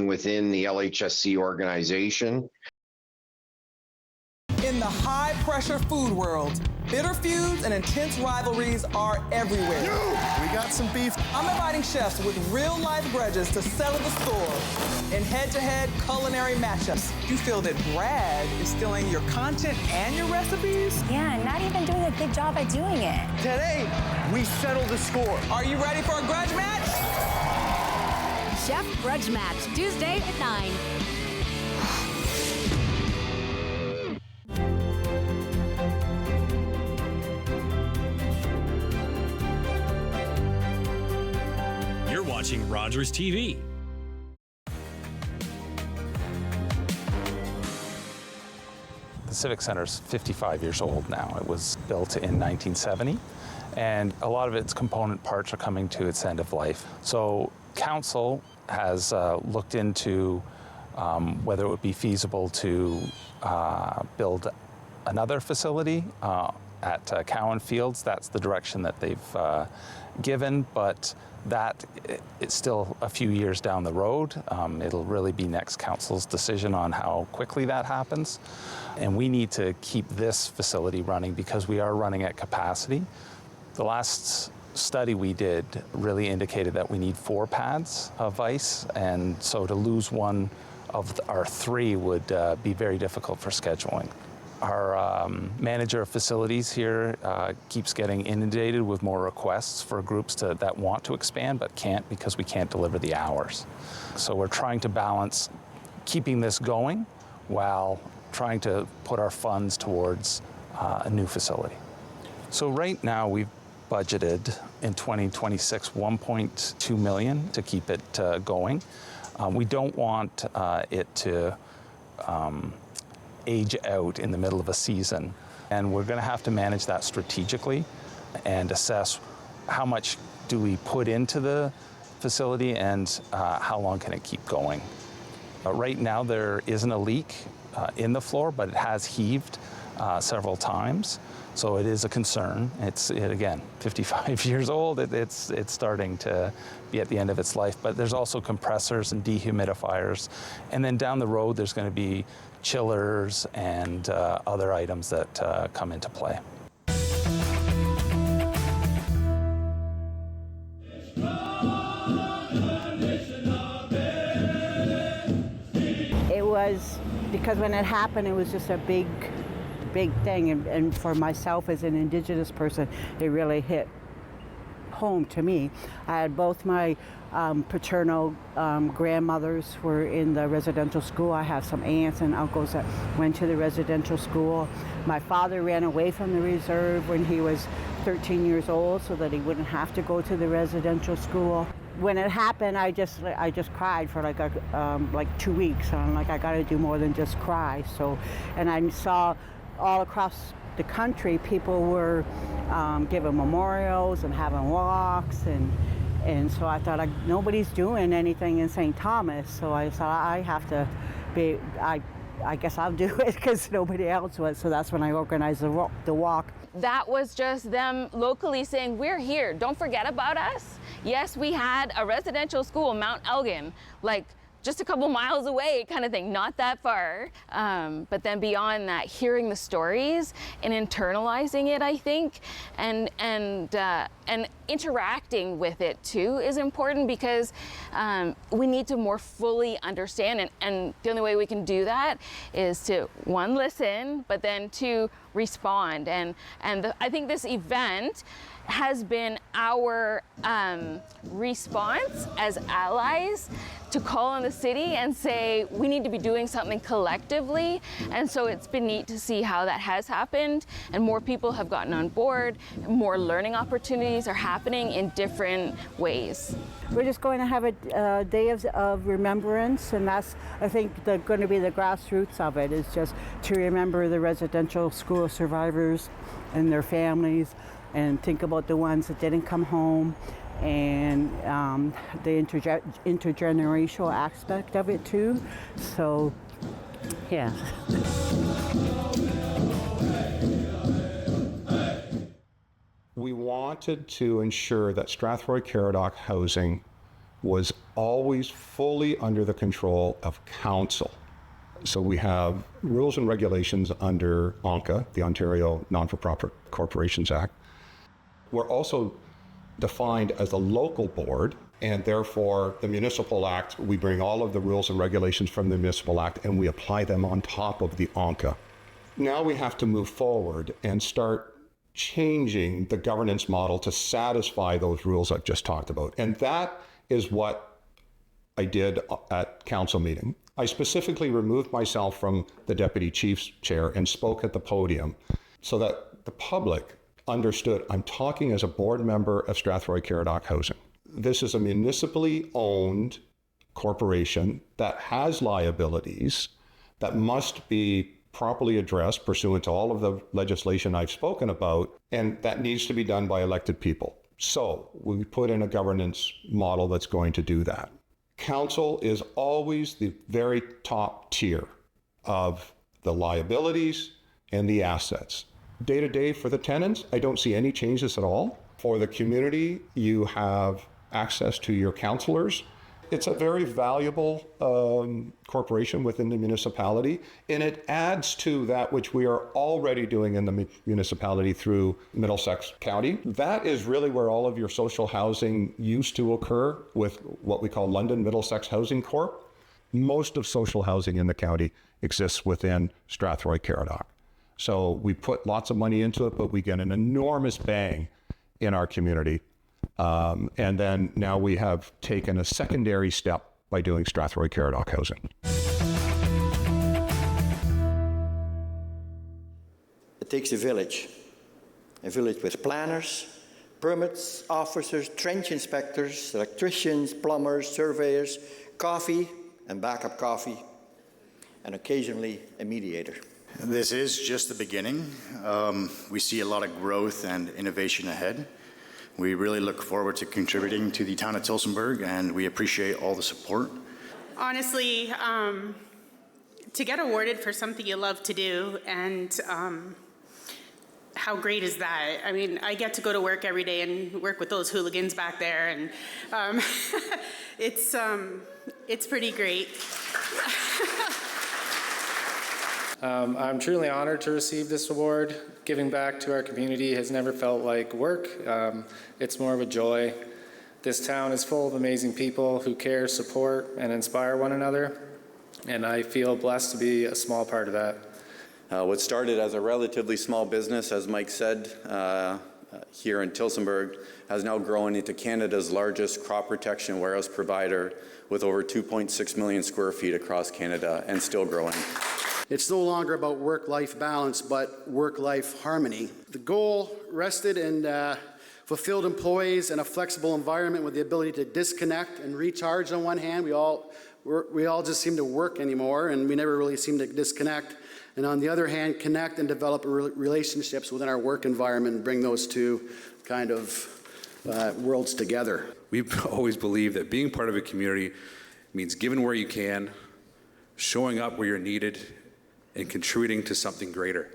within the LHSC organization. In the high-pressure food world, bitter feuds and intense rivalries are everywhere. We got some beef. I'm inviting chefs with real-life grudges to settle the score in head-to-head culinary matchups. You feel that Brad is stealing your content and your recipes? Yeah, not even doing a good job at doing it. Today, we settle the score. Are you ready for a grudge match? Chef Grudge Match, Tuesday at 9. You're watching Rogers TV. The Civic Centre's 55 years old now. It was built in 1970, and a lot of its component parts are coming to its end of life. So Council has looked into whether it would be feasible to build another facility at Cowan Fields. That's the direction that they've given, but that is still a few years down the road. It'll really be next council's decision on how quickly that happens. And we need to keep this facility running because we are running at capacity. The last study we did really indicated that we need 4 pads of ice, and so to lose one of our 3 would be very difficult for scheduling. Our manager of facilities here keeps getting inundated with more requests for groups that want to expand but can't because we can't deliver the hours. So we're trying to balance keeping this going while trying to put our funds towards a new facility. So right now we've budgeted in 2026 $1.2 million to keep it going. We don't want it to age out in the middle of a season. And we're going to have to manage that strategically and assess how much do we put into the facility and how long can it keep going. Right now there isn't a leak in the floor, but it has heaved several times. So it is a concern. It's again, 55 years old. It's starting to be at the end of its life. But there's also compressors and dehumidifiers. And then down the road, there's going to be chillers and other items that come into play. It was, because when it happened, it was just a big thing, and for myself as an Indigenous person, it really hit home to me. I had both my paternal grandmothers were in the residential school. I have some aunts and uncles that went to the residential school. My father ran away from the reserve when he was 13 years old so that he wouldn't have to go to the residential school. When it happened, I just cried for like 2 weeks. I'm like, I got to do more than just cry. So, and I saw all across the country, people were giving memorials and having walks, and so I thought, nobody's doing anything in St. Thomas, so I thought I have to be, I guess I'll do it because nobody else was, so that's when I organized the walk. That was just them locally saying, we're here, don't forget about us. Yes, we had a residential school, Mount Elgin, like just a couple miles away kind of thing, not that far. But then beyond that, hearing the stories and internalizing it, I think, and interacting with it too is important because we need to more fully understand, and the only way we can do that is to, 1, listen, but then 2, respond. I think this event has been our response as allies to call on the city and say we need to be doing something collectively. And so it's been neat to see how that has happened, and more people have gotten on board, more learning opportunities are happening in different ways. We're just going to have a day of remembrance, and that's, I think, going to be the grassroots of it, is just to remember the residential school survivors and their families, and think about the ones that didn't come home, and the intergenerational aspect of it too. So, yeah. We wanted to ensure that Strathroy-Caradoc Housing was always fully under the control of council. So we have rules and regulations under ONCA, the Ontario Non-for-Profit Corporations Act. We're also defined as a local board, and therefore the Municipal Act, we bring all of the rules and regulations from the Municipal Act and we apply them on top of the ONCA. Now we have to move forward and start changing the governance model to satisfy those rules I've just talked about. And that is what I did at council meeting. I specifically removed myself from the deputy chief's chair and spoke at the podium so that the public understood I'm talking as a board member of Strathroy-Caradoc Housing. This is a municipally owned corporation that has liabilities that must be properly addressed pursuant to all of the legislation I've spoken about, and that needs to be done by elected people. So we put in a governance model that's going to do that. Council is always the very top tier of the liabilities and the assets. Day to day for the tenants, I don't see any changes at all. For the community, you have access to your councillors. It's a very valuable corporation within the municipality, and it adds to that which we are already doing in the municipality through Middlesex County. That is really where all of your social housing used to occur with what we call London Middlesex Housing Corp. Most of social housing in the county exists within Strathroy-Caradoc. So we put lots of money into it, but we get an enormous bang in our community. And then now we have taken a secondary step by doing Strathroy-Caradoc Housing. It takes a village with planners, permits officers, trench inspectors, electricians, plumbers, surveyors, coffee and backup coffee, and occasionally a mediator. This is just the beginning. We see a lot of growth and innovation ahead. We really look forward to contributing to the town of Tillsonburg, and we appreciate all the support. Honestly, to get awarded for something you love to do, and how great is that? I mean, I get to go to work every day and work with those hooligans back there, and it's pretty great. I'm truly honored to receive this award. Giving back to our community has never felt like work. It's more of a joy. This town is full of amazing people who care, support, and inspire one another, and I feel blessed to be a small part of that. What started as a relatively small business, as Mike said, here in Tillsonburg, has now grown into Canada's largest crop protection warehouse provider with over 2.6 million square feet across Canada and still growing. It's no longer about work-life balance, but work-life harmony. The goal rested in fulfilled employees and a flexible environment with the ability to disconnect and recharge on one hand. We all just seem to work anymore, and we never really seem to disconnect. And on the other hand, connect and develop relationships within our work environment and bring those two kind of worlds together. We've always believed that being part of a community means giving where you can, showing up where you're needed, and contributing to something greater.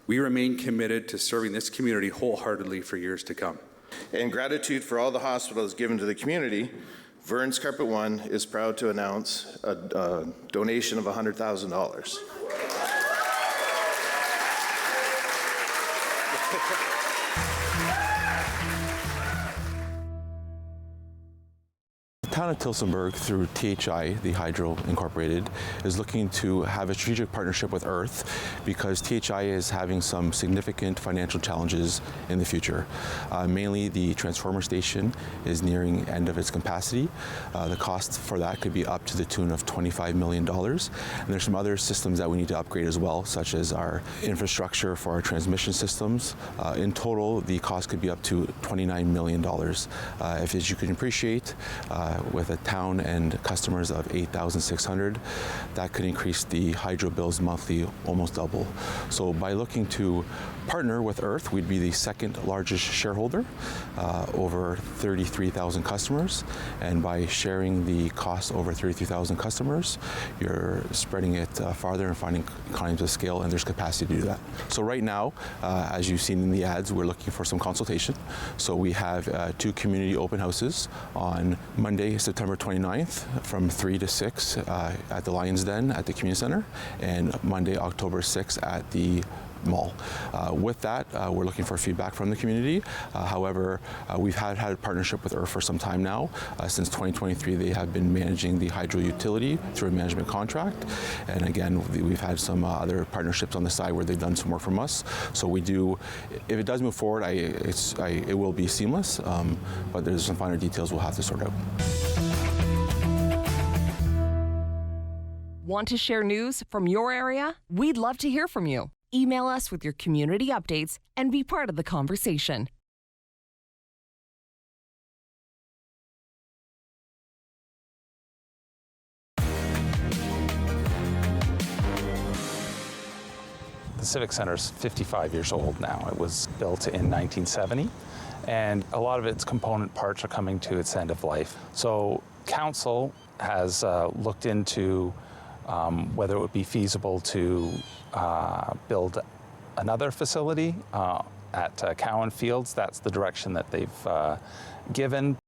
We remain committed to serving this community wholeheartedly for years to come. In gratitude for all the hospitals given to the community, Vern's Carpet One is proud to announce a donation of $100,000. The town of Tillsonburg, through THI, the Hydro Incorporated, is looking to have a strategic partnership with ERTH because THI is having some significant financial challenges in the future. Mainly the transformer station is nearing end of its capacity. The cost for that could be up to the tune of $25 million. And there's some other systems that we need to upgrade as well, such as our infrastructure for our transmission systems. In total, the cost could be up to $29 million. As you can appreciate, with a town and customers of 8,600. That could increase the hydro bills monthly almost double. So by looking to partner with ERTH, we'd be the second largest shareholder, over 33,000 customers. And by sharing the cost over 33,000 customers, you're spreading it farther and finding economies of scale, and there's capacity to do that. So right now, as you've seen in the ads, we're looking for some consultation. So we have 2 community open houses on Monday, September 29th from 3 to 6 at the Lions Den at the community center, and Monday, October 6th at the mall. With that, we're looking for feedback from the community. However, we've had a partnership with ERTH for some time now. Since 2023, they have been managing the hydro utility through a management contract. And again, we've had some other partnerships on the side where they've done some work from us. So we do, if it does move forward, it will be seamless, but there's some finer details we'll have to sort out. Want to share news from your area? We'd love to hear from you. Email us with your community updates and be part of the conversation. The Civic Centre's 55 years old now. It was built in 1970, and a lot of its component parts are coming to its end of life. So Council has looked into whether it would be feasible to build another facility at Cowan Fields. That's the direction that they've given.